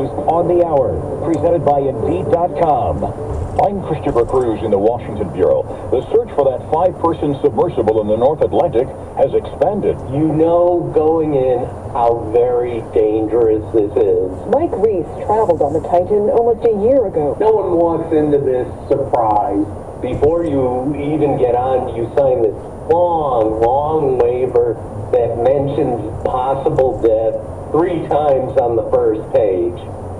News on the Hour, presented by Indeed.com. I'm Christopher Cruz in the Washington Bureau. The search for that 5-person submersible in the North Atlantic has expanded. You know going in how very dangerous this is. Mike Reese traveled on the Titan almost a year ago. No one walks into this surprised. Before you even get on, you sign this long waiver that mentions possible death 3 times on the first page.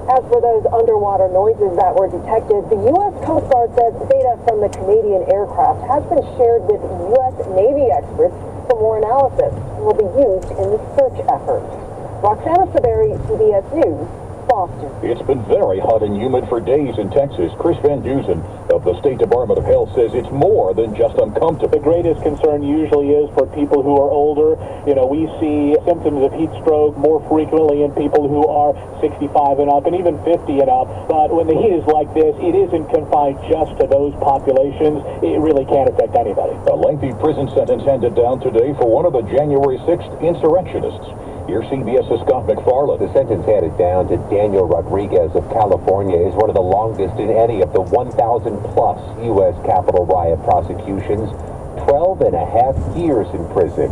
As for those underwater noises that were detected, the U.S. Coast Guard says data from the Canadian aircraft has been shared with U.S. Navy experts for more analysis and will be used in the search effort. Roxana Saberi, CBS News, Boston. It's been very hot and humid for days in Texas. Chris Van Dusen of the State Department of Health says it's more than just uncomfortable. The greatest concern usually is for people who are older. You know, we see symptoms of heat stroke more frequently in people who are 65 and up and even 50 and up. But when the heat is like this, it isn't confined just to those populations. It really can't affect anybody. A lengthy prison sentence handed down today for one of the January 6th insurrectionists. Here's CBS's Scott McFarland. The sentence handed down to Daniel Rodriguez of California is one of the longest in any of the 1,000-plus U.S. Capitol riot prosecutions, 12 and a half years in prison.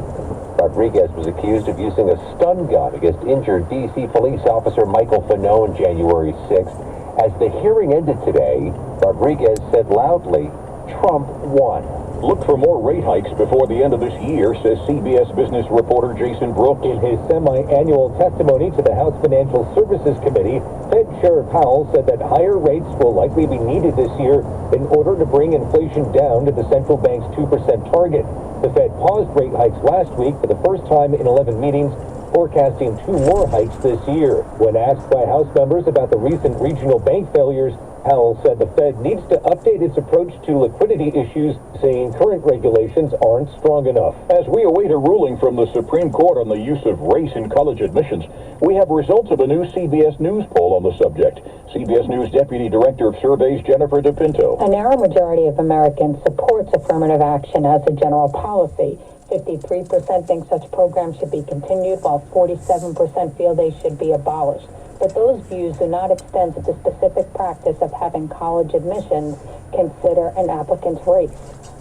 Rodriguez was accused of using a stun gun against injured D.C. police officer Michael Fanone on January 6th. As the hearing ended today, Rodriguez said loudly, "Trump won." Look for more rate hikes before the end of this year, says CBS business reporter Jason Brooks. In his semi-annual testimony to the House Financial Services Committee, Fed Chair Powell said that higher rates will likely be needed this year in order to bring inflation down to the central bank's 2% target. The Fed paused rate hikes last week for the first time in 11 meetings, forecasting 2 more hikes this year. When asked by House members about the recent regional bank failures, Powell said the Fed needs to update its approach to liquidity issues, saying current regulations aren't strong enough. As we await a ruling from the Supreme Court on the use of race in college admissions, we have results of a new CBS News poll on the subject. CBS News Deputy Director of Surveys Jennifer DePinto. A narrow majority of Americans supports affirmative action as a general policy. 53% think such programs should be continued, while 47% feel they should be abolished. But those views do not extend to the specific practice of having college admissions consider an applicant's race.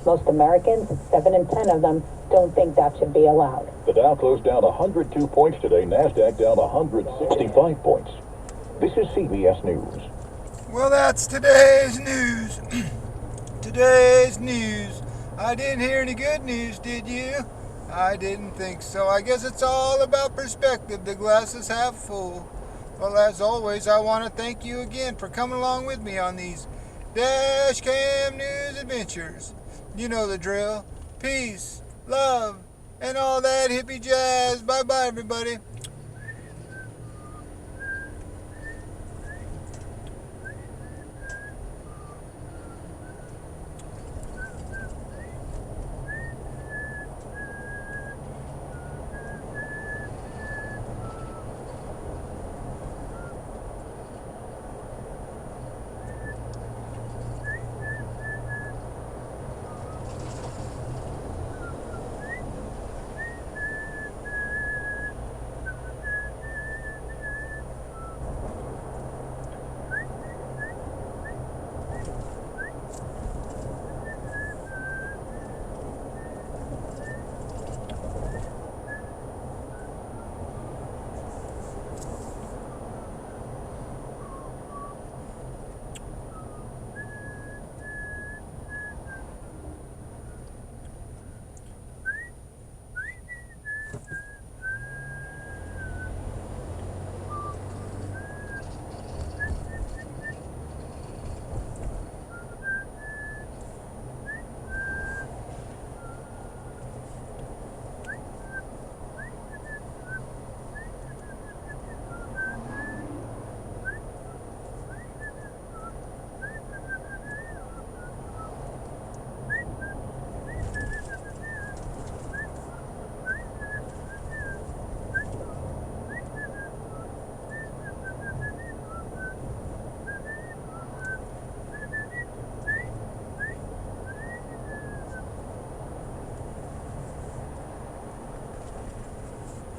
Most Americans, 7 in 10 of them, don't think that should be allowed. The Dow closed down 102 points today. NASDAQ down 165 points. This is CBS News. Well, that's today's news. Today's news. I didn't hear any good news, did you? I didn't think so. I guess it's all about perspective. The glass is half full. Well, as always, I want to thank you again for coming along with me on these Dash Cam News adventures. You know the drill. Peace, love, and all that hippie jazz. Bye-bye, everybody.